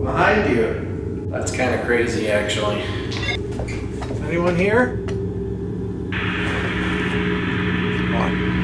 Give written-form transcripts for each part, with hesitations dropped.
behind you. That's kind of crazy, actually. Is anyone here? Come on.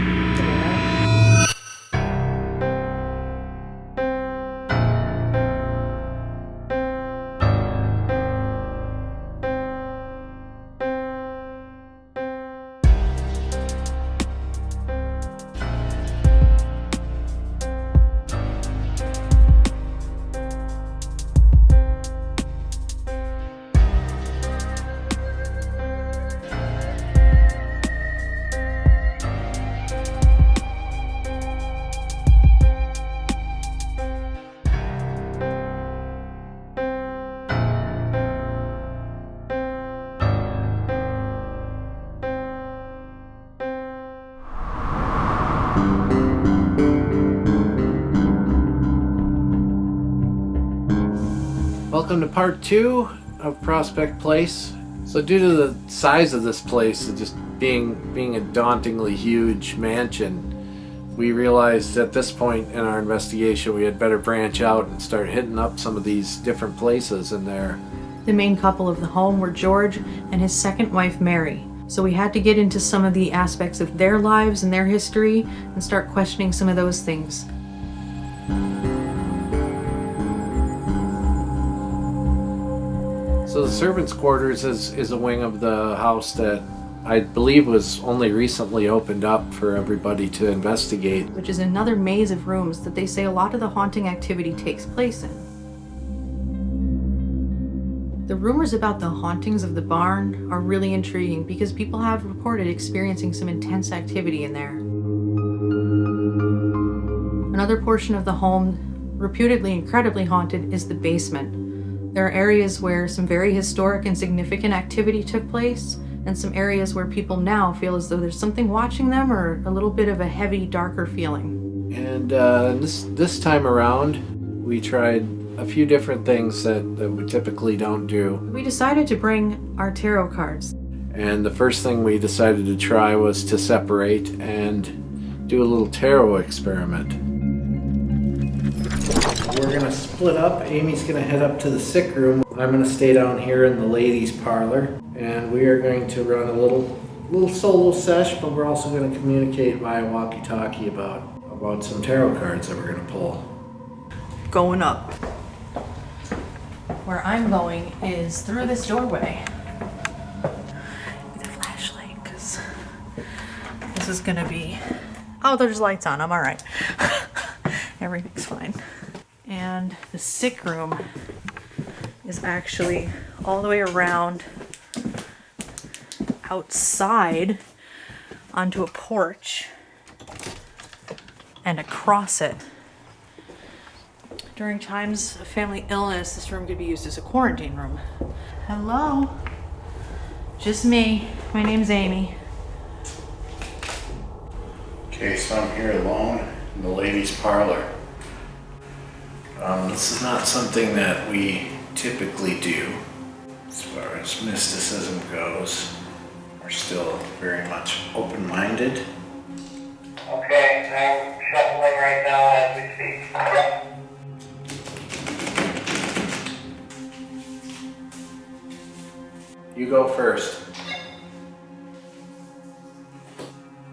Welcome to part 2 of Prospect Place. So due to the size of this place, just being a dauntingly huge mansion, we realized at this point in our investigation we had better branch out and start hitting up some of these different places in there. The main couple of the home were George and his second wife, Mary. So we had to get into some of the aspects of their lives and their history and start questioning some of those things. So the servants' quarters is a wing of the house that I believe was only recently opened up for everybody to investigate. Which is another maze of rooms that they say a lot of the haunting activity takes place in. The rumors about the hauntings of the barn are really intriguing because people have reported experiencing some intense activity in there. Another portion of the home, reputedly incredibly haunted, is the basement. There are areas where some very historic and significant activity took place, and some areas where people now feel as though there's something watching them or a little bit of a heavy, darker feeling. And this time around, we tried a few different things that we typically don't do. We decided to bring our tarot cards. And the first thing we decided to try was to separate and do a little tarot experiment. We're gonna split up. Amy's gonna head up to the sick room. I'm gonna stay down here in the ladies' parlor, and we are going to run a little solo sesh, but we're also gonna communicate via walkie-talkie about some tarot cards that we're gonna pull. Going up. Where I'm going is through this doorway. With a flashlight, because this is gonna be... Oh, there's lights on. I'm all right. Everything's fine. And the sick room is actually all the way around outside onto a porch and across it. During times of family illness, this room could be used as a quarantine room. Hello? Just me. My name's Amy. Okay, so I'm here alone in the ladies' parlor. This is not something that we typically do as far as mysticism goes. We're still very much open-minded. Okay, I'm shuffling right now as we speak. You go first.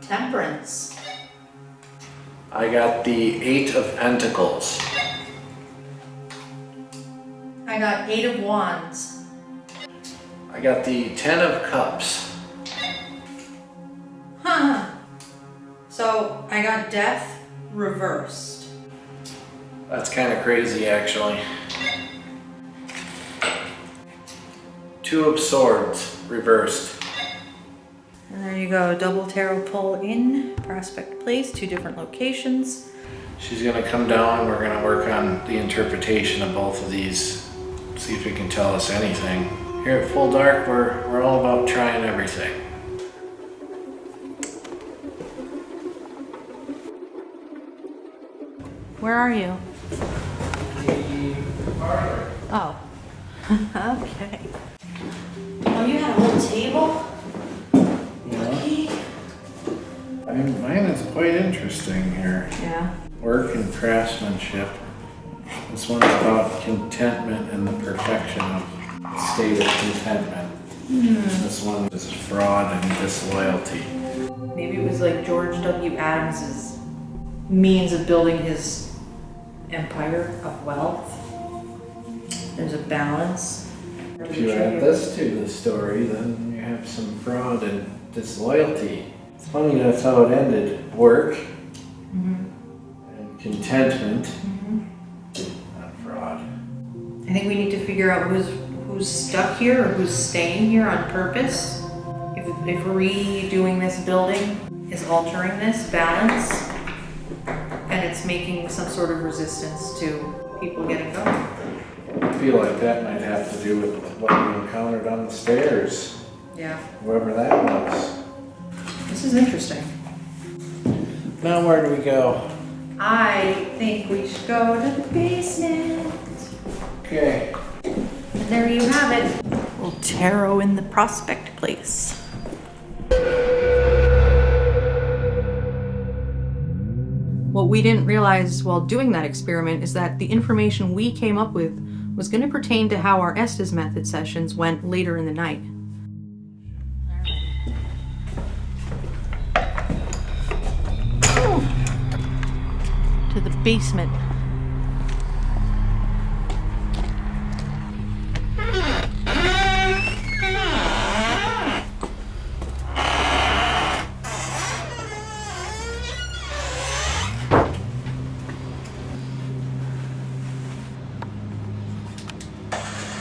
Temperance. I got the 8 of Pentacles. I got 8 of Wands. I got the 10 of Cups. Huh. So I got Death reversed. That's kind of crazy, actually. 2 of Swords reversed. And there you go, double tarot pull in Prospect Place, 2 different locations. She's gonna come down. We're gonna work on the interpretation of both of these. See if it can tell us anything. Here at Full Dark, we're all about trying everything. Where are you? The parlor. Oh. Okay. Oh, you had a whole table? Yeah. I mean, mine is quite interesting here. Yeah. Work and craftsmanship. This one's about contentment and the perfection of the state of contentment. This one is fraud and disloyalty. Maybe it was like George W. Adams's means of building his empire of wealth. There's a balance. If you add this to the story, then you have some fraud and disloyalty. It's funny that's how it ended. Work and contentment, not fraud. I think we need to figure out who's stuck here or who's staying here on purpose. If redoing this building is altering this balance and it's making some sort of resistance to people getting going. I feel like that might have to do with what we encountered on the stairs. Yeah. Whoever that was. This is interesting. Now where do we go? I think we should go to the basement. Okay. And there you have it. A little tarot in the prospect place. What we didn't realize while doing that experiment is that the information we came up with was going to pertain to how our Estes method sessions went later in the night. To the basement.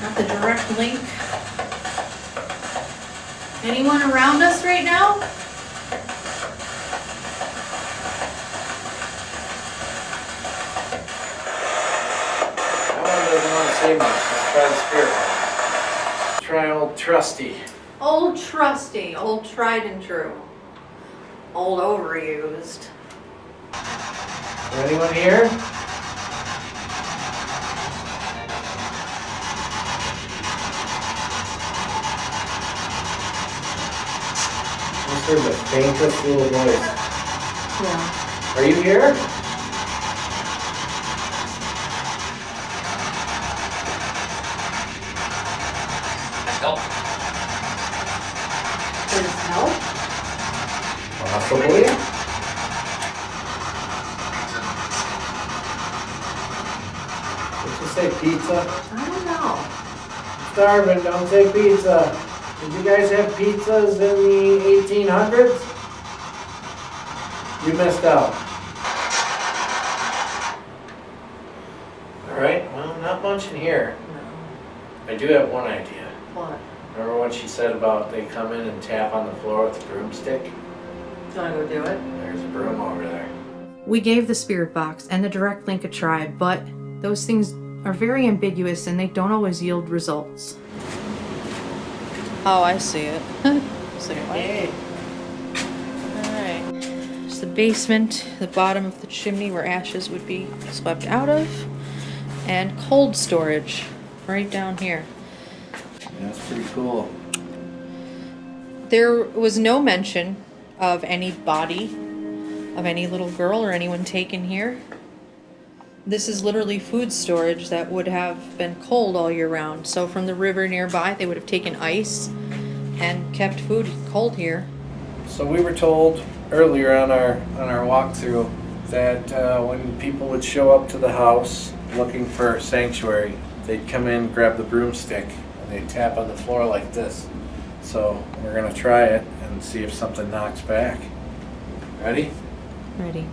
Got the direct link. Anyone around us right now? Doesn't want to say much. Let's try the spirit one. Try old trusty. Old trusty, old tried and true. Old overused. Is anyone here? I heard the faintest little voice. Yeah. Are you here? Help. There's help? Possibly. Did you say pizza? I don't know. Starving, don't say pizza. Did you guys have pizzas in the 1800s? You missed out. Alright, well, not much in here. No. I do have one idea. What? Remember what she said about they come in and tap on the floor with a broomstick? Do you want to go do it? There's a broom over there. We gave the spirit box and the direct link a try, but those things are very ambiguous and they don't always yield results. Oh, I see it. See it. Alright. It's the basement, the bottom of the chimney where ashes would be swept out of, and cold storage right down here. That's pretty cool. There was no mention of any body of any little girl or anyone taken here. This is literally food storage that would have been cold all year round. So from the river nearby, they would have taken ice and kept food cold here. So we were told earlier on our walkthrough that when people would show up to the house looking for sanctuary, they'd come in, grab the broomstick, and they'd tap on the floor like this. So we're gonna try it and see if something knocks back. Ready? Ready.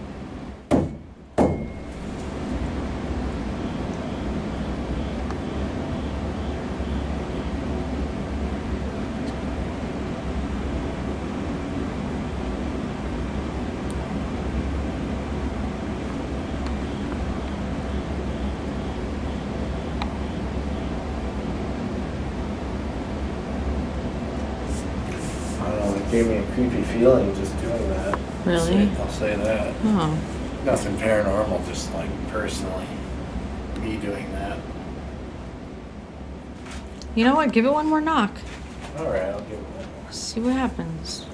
It gave me a creepy feeling just doing that. Really? I'll say that. Oh. Nothing paranormal, just like personally, me doing that. You know what? Give it one more knock. All right, I'll give it one more. See what happens.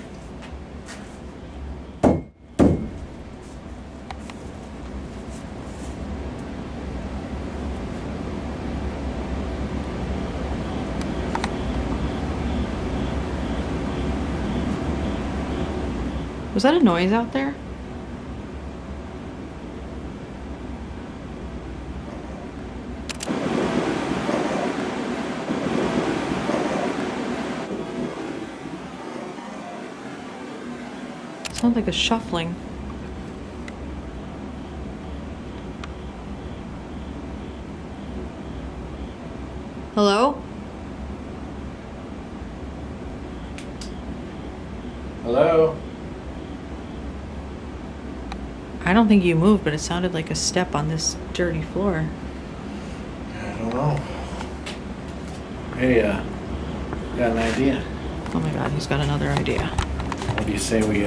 Was that a noise out there? Sounds like a shuffling. Hello? Hello? I don't think you moved, but it sounded like a step on this dirty floor. I don't know. Hey, got an idea. Oh my god, he's got another idea. What do you say we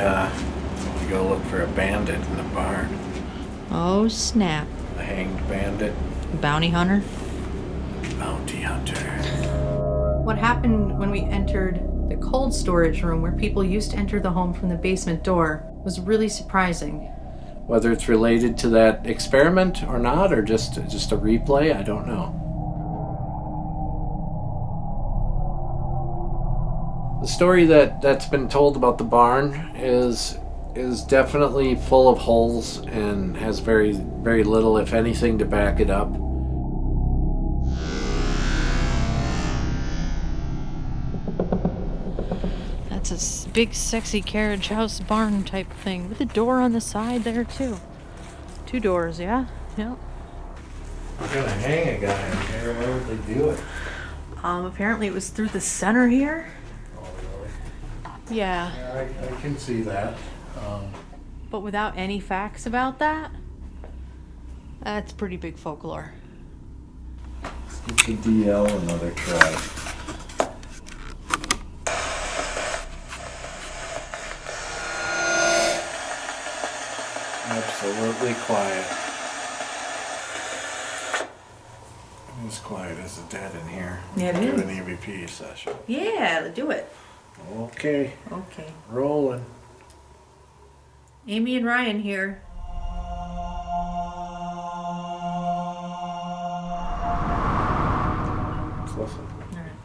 go look for a bandit in the barn? Oh snap. A hanged bandit? Bounty hunter? Bounty hunter. What happened when we entered the cold storage room where people used to enter the home from the basement door was really surprising. Whether it's related to that experiment or not, or just a replay, I don't know. The story that's been told about the barn is definitely full of holes and has very, very little, if anything, to back it up. That's a big, sexy carriage house barn type thing with a door on the side there too. 2 doors, yeah? Yep. We're gonna hang a guy in here. Where would they do it? Apparently it was through the center here. Oh, really? Yeah. Yeah, I can see that. But without any facts about that, that's pretty big folklore. Let's give the DL another try. Absolutely quiet. As quiet as a dead in here. Yeah, it Do is. an EVP session. Yeah, let's do it. Okay, Okay. rolling. Amy and Ryan here. Let's listen. All right.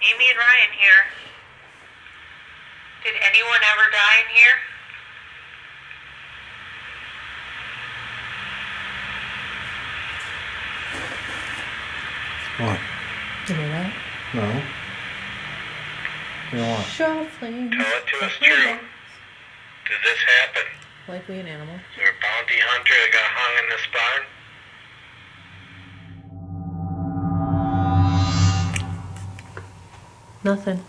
Amy and Ryan here. Did anyone ever die in here? What? You know that? No. You know what? Shuffling. Tell it to us true. Did this happen? Likely an animal. Is there a bounty hunter that got hung in this barn? Nothing.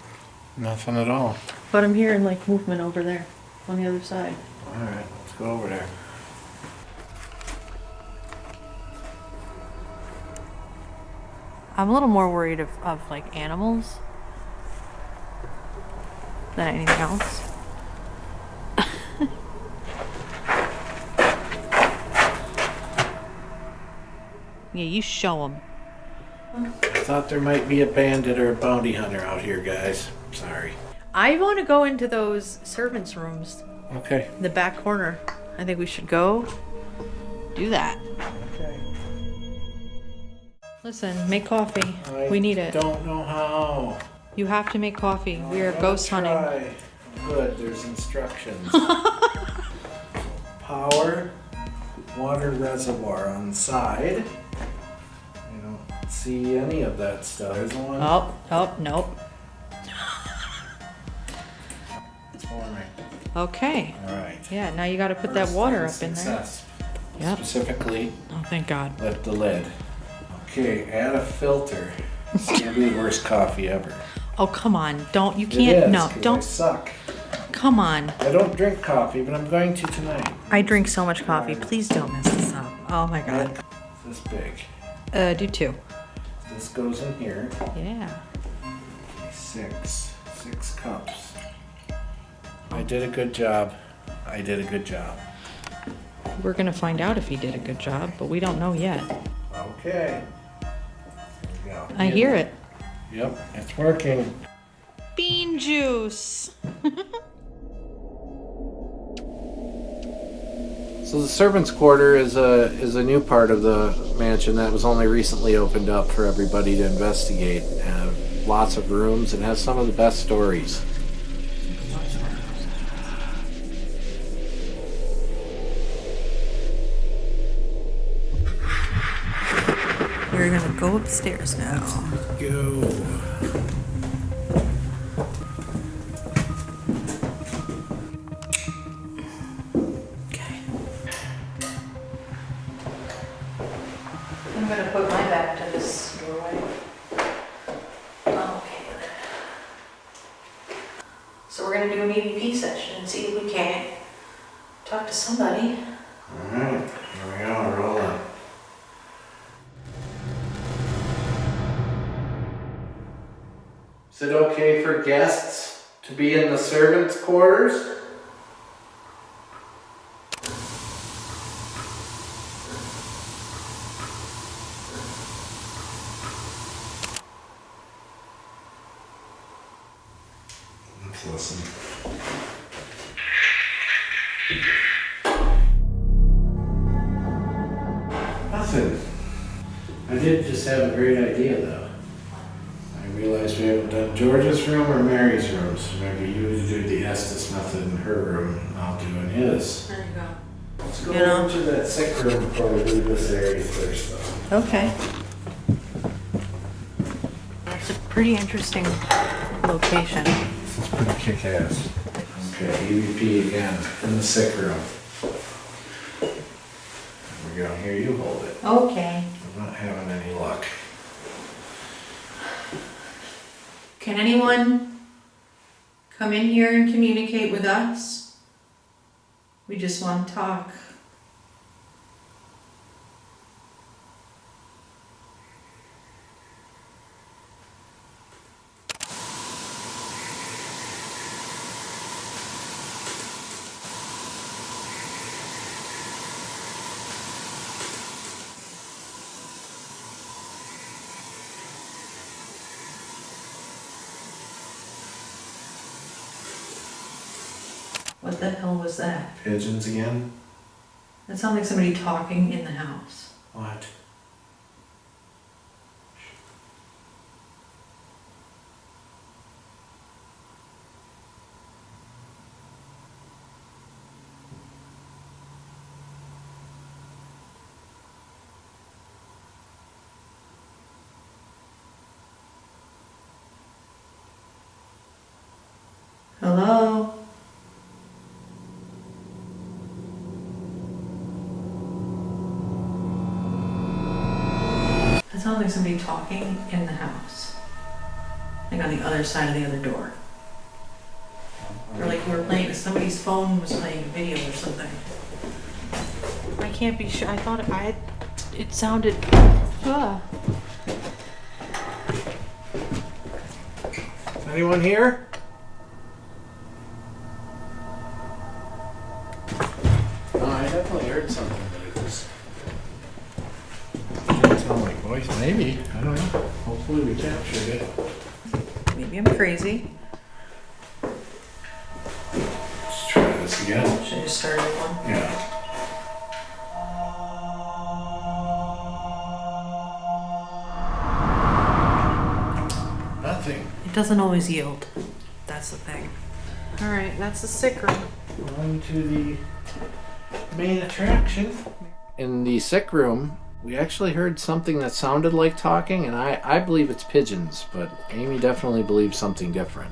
Nothing at all. But I'm hearing like movement over there on the other side. Alright, let's go over there. I'm a little more worried of like animals than anything else. Yeah, you show them. I thought there might be a bandit or a bounty hunter out here, guys. Sorry. I want to go into those servants' rooms Okay. in the back corner. I think we should go do that. Okay. Listen, make coffee. I We need it. Don't know how. You have to make coffee. We are I'll ghost hunting. try. Good, there's instructions. Power, water reservoir on the side. I don't see any of that stuff. There's one. Oh, nope. It's warming. Okay. Alright. Yeah, now you got to put that water up in there. Success. Yep. Specifically, Oh, thank God. lift the lid. Okay, add a filter. It's gonna be the worst coffee ever. Oh, come on. Don't. You It can't. is, No, 'cause I don't. suck. Come on. I don't drink coffee, but I'm going to tonight. I drink so much coffee. Please don't mess this up. Oh my God. It's this big. Do 2. This goes in here. Yeah. Six cups. I did a good job. I did a good job. We're going to find out if he did a good job, but we don't know yet. Okay. There we go. I hear it. Yep, it's working. Bean juice. So the servants' quarter is a new part of the mansion that was only recently opened up for everybody to investigate. Lots of rooms and has some of the best stories. We're gonna go upstairs now. Go. Okay. I'm gonna put my back to this doorway. Okay. So we're gonna do an EVP session and see if we can't talk to somebody. Alright, here we go, rolling. Is it okay for guests to be in the servants' quarters? Let's listen. Nothing. I did just have a great idea though. I realized we haven't done George's room or Mary's room, so maybe you do the Estes method in her room and I'll do in his. There you go. Let's go over to that sick room before we leave this area first though. Okay. That's a pretty interesting location. This is pretty kick-ass. Okay, EVP again, in the sick room. There we go, here you hold it. Okay. I'm not having any luck. Can anyone come in here and communicate with us? We just want to talk. What the hell was that? Pigeons again? That sounded like somebody talking in the house. What? Hello? That sounded like somebody talking in the house. Like on the other side of the other door. Or like we were playing, somebody's phone was playing a video or something. I can't be sure. I thought it sounded. Anyone here? No, I definitely heard something, but it was. Didn't sound like voice. Maybe. I don't know. Hopefully we captured it. Maybe I'm crazy. Let's try this again. Should I just start with one? Yeah. Nothing. It doesn't always yield. That's the thing. All right, that's the sick room. On to the main attraction. In the sick room, we actually heard something that sounded like talking, and I believe it's pigeons, but Amy definitely believes something different.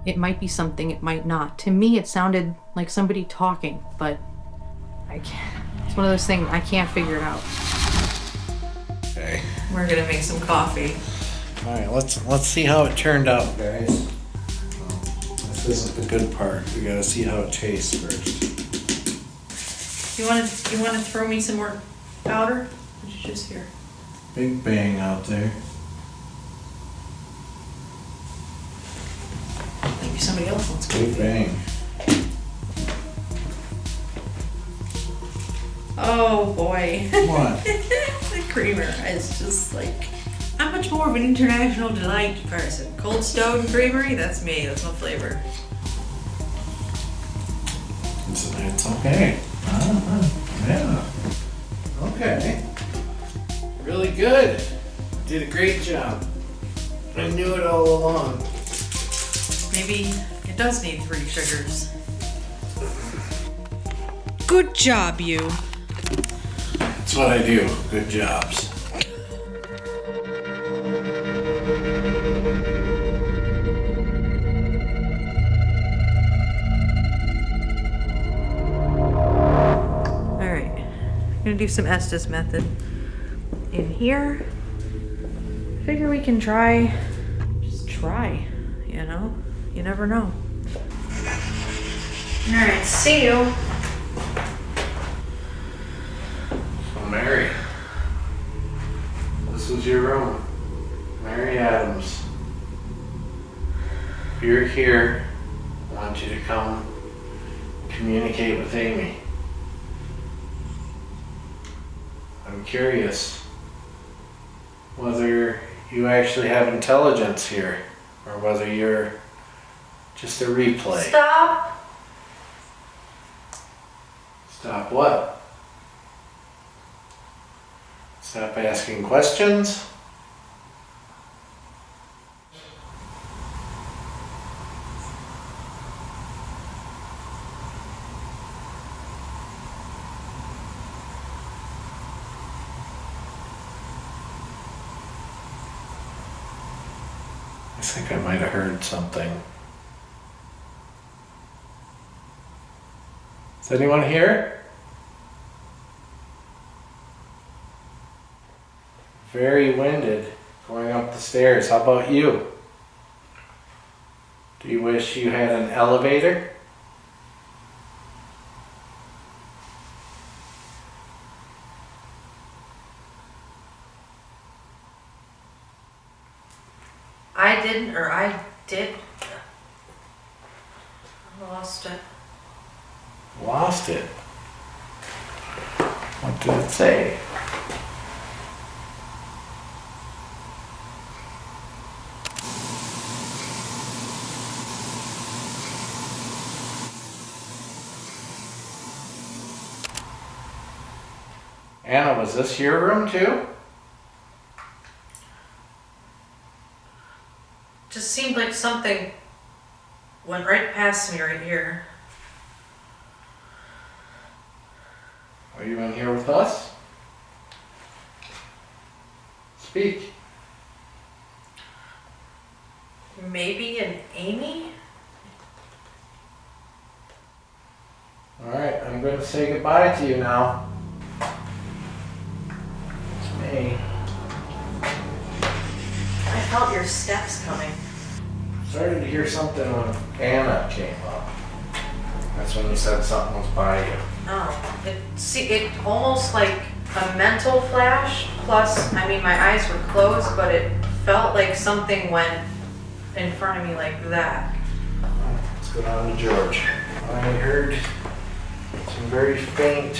It might be something, it might not. To me, it sounded like somebody talking, but I can't. It's one of those things, I can't figure it out. Okay. We're gonna make some coffee. All right, let's see how it turned out, guys. Well, this isn't the good part. We gotta see how it tastes first. You wanna throw me some more powder? What did you just hear? Big bang out there. Maybe somebody else wants Big coffee. bang. Oh boy. What? The creamer is just like, I'm much more of an international delight person. Cold Stone Creamery, that's me, that's my flavor. It's okay. Yeah. Okay. Really good. Did a great job. I knew it all along. Maybe it does need 3 sugars. Good job, you. That's what I do. Good jobs. gonna do some Estes method in here. Figure we can try, just try, you know? You never know. All right, see you. So Mary, this was your room. Mary Adams. If you're here, I want you to come communicate with Amy. I'm curious whether you actually have intelligence here or whether you're just a replay. Stop. Stop what? Stop asking questions? I think I might have heard something. Is anyone here? Very winded going up the stairs. How about you? Do you wish you had an elevator? I didn't, or I did. I lost it. Lost it. What did it say? Anna, was this your room too? Just seemed like something went right past me right here. Are you in here with us? Speak. Maybe an Amy? Alright, I'm going to say goodbye to you now. It's me. I felt your steps coming. Started to hear something when Anna came up. That's when you said something was by you. Oh, it almost like a mental flash. Plus, I mean, my eyes were closed, but it felt like something went in front of me like that. Let's go down to George. I heard some very faint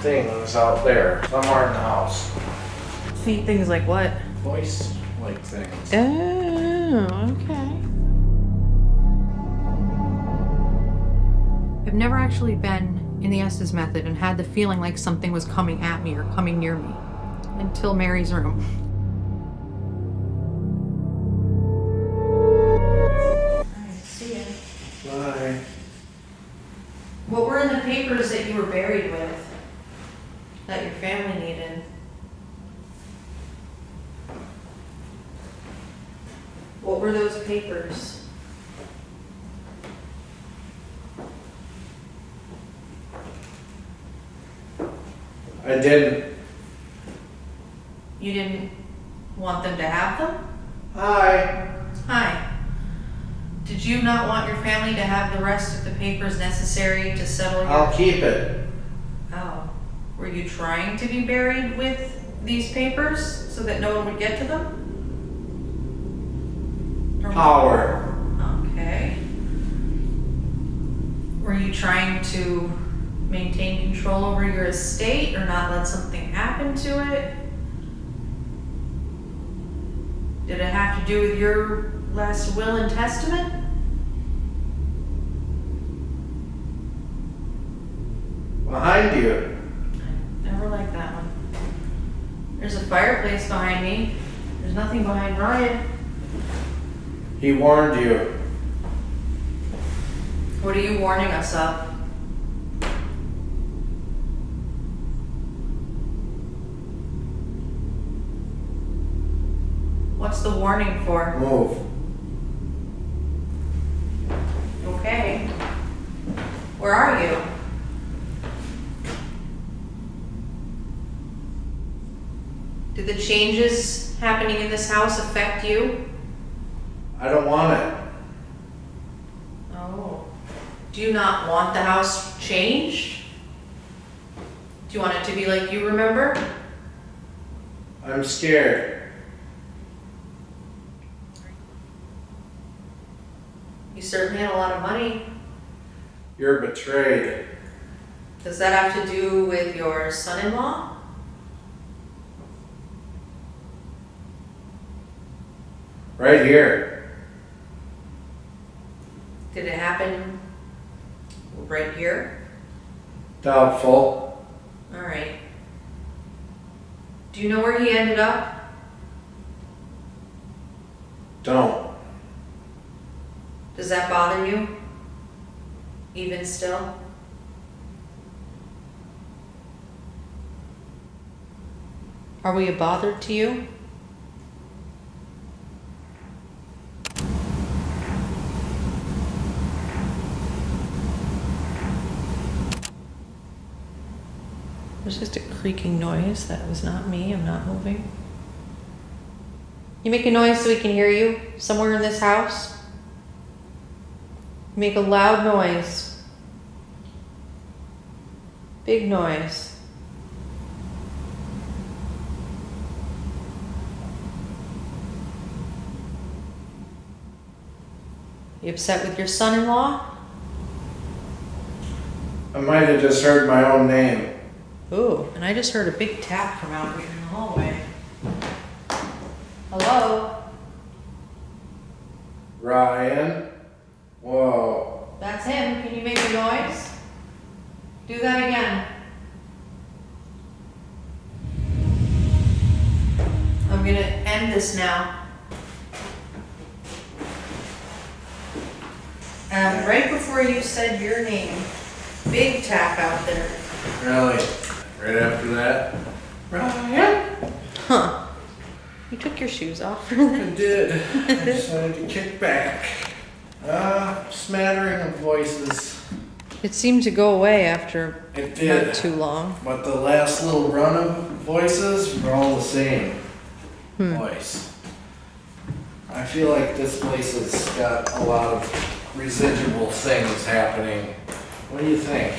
things out there, somewhere in the house. Faint things like what? Voice-like things. Oh, okay. I've never actually been in the Estes method and had the feeling like something was coming at me or coming near me until Mary's room. Alright, see ya. Bye. What were in the papers that you were buried with that your family needed? What were those papers? I didn't. You didn't want them to have them? Hi. Hi. Did you not want your family to have the rest of the papers necessary to settle your... I'll keep it. Oh. Were you trying to be buried with these papers so that no one would get to them? Or- Power. Okay. Were you trying to maintain control over your estate or not let something happen to it? Did it have to do with your last will and testament? Behind you. Never liked that one. There's a fireplace behind me. There's nothing behind Ryan. He warned you. What are you warning us of? What's the warning for? Move. Okay. Where are you? Do the changes happening in this house affect you? I don't want it. Oh. Do you not want the house changed? Do you want it to be like you remember? I'm scared. You certainly had a lot of money. You're betrayed. Does that have to do with your son-in-law? Right here. Did it happen right here? Doubtful. All right. Do you know where he ended up? Don't. Does that bother you? Even still? Are we a bother to you? There's just a creaking noise. That was not me. I'm not moving. You make a noise so we can hear you somewhere in this house? You make a loud noise. Big noise. You upset with your son-in-law? I might have just heard my own name. Ooh, and I just heard a big tap from out here in the hallway. Hello? Ryan? Whoa. That's him. Can you make a noise? Do that again. I'm gonna end this now. Right before you said your name, big tap out there. Really? Right after that? Ryan? Huh. You took your shoes off for I that? did. I decided to kick back. Smattering of voices. It seemed to go away after It did. not too long. But the last little run of voices were all the same voice. I feel like this place has got a lot of residual things happening. What do you think?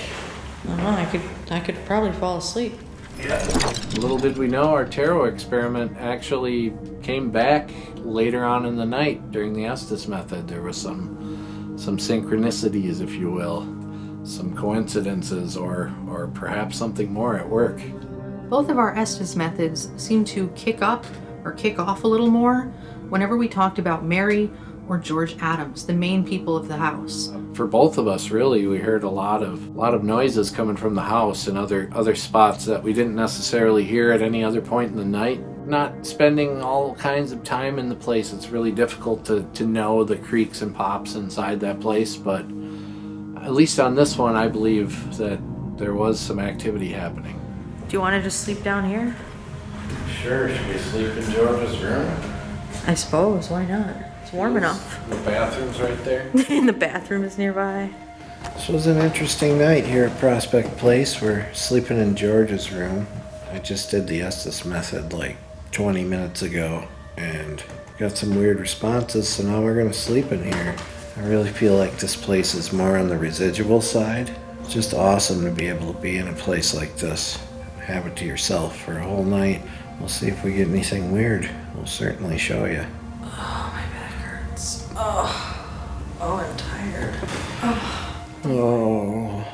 I don't know, I could probably fall asleep. Yeah. Little did we know our tarot experiment actually came back later on in the night during the Estes method. There was some synchronicities, if you will, some coincidences, or perhaps something more at work. Both of our Estes methods seem to kick up or kick off a little more whenever we talked about Mary or George Adams, the main people of the house. For both of us, really, we heard a lot of noises coming from the house and other spots that we didn't necessarily hear at any other point in the night. Not spending all kinds of time in the place, it's really difficult to know the creaks and pops inside that place, but at least on this one, I believe that there was some activity happening. Do you want to just sleep down here? Sure, should we sleep in George's room? I suppose, why not? It's warm enough. The bathroom's right there. And the bathroom is nearby. This was an interesting night here at Prospect Place. We're sleeping in George's room. I just did the Estes method like 20 minutes ago and got some weird responses, so now we're gonna sleep in here. I really feel like this place is more on the residual side. It's just awesome to be able to be in a place like this. Have it to yourself for a whole night. We'll see if we get anything weird. We'll certainly show you. Oh, my back hurts. Oh, I'm tired. Oh.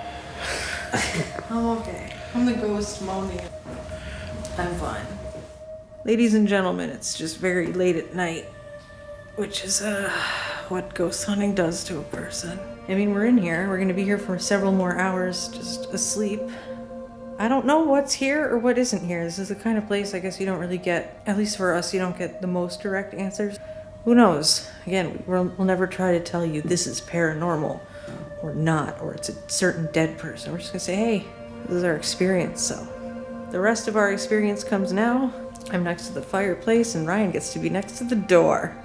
I'm okay. I'm the ghost moaning. I'm fine. Ladies and gentlemen, it's just very late at night, which is what ghost hunting does to a person. I mean, we're in here. We're going to be here for several more hours, just asleep. I don't know what's here or what isn't here. This is the kind of place I guess you don't really get, at least for us, you don't get the most direct answers. Who knows? Again, we'll never try to tell you this is paranormal or not, or it's a certain dead person. We're just gonna say, hey, this is our experience. So the rest of our experience comes now. I'm next to the fireplace and Ryan gets to be next to the door.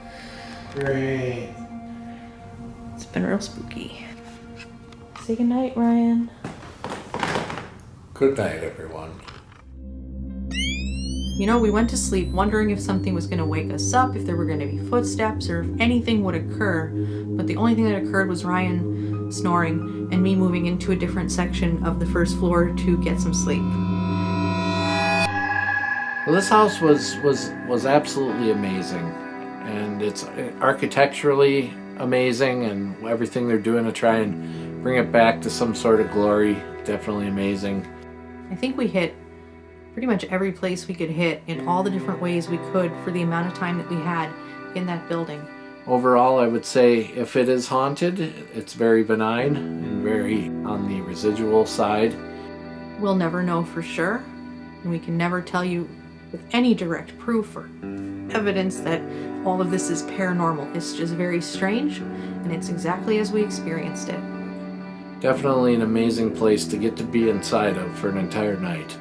Great. It's been real spooky. Say goodnight, Ryan. Good night, everyone. You know, we went to sleep wondering if something was going to wake us up, if there were going to be footsteps, or if anything would occur. But the only thing that occurred was Ryan snoring and me moving into a different section of the first floor to get some sleep. Well, this house was absolutely amazing, and it's architecturally amazing, and everything they're doing to try and bring it back to some sort of glory, definitely amazing. I think we hit pretty much every place we could hit in all the different ways we could for the amount of time that we had in that building. Overall, I would say if it is haunted, it's very benign and very on the residual side. We'll never know for sure, and we can never tell you with any direct proof or evidence that all of this is paranormal. It's just very strange, and it's exactly as we experienced it. Definitely an amazing place to get to be inside of for an entire night.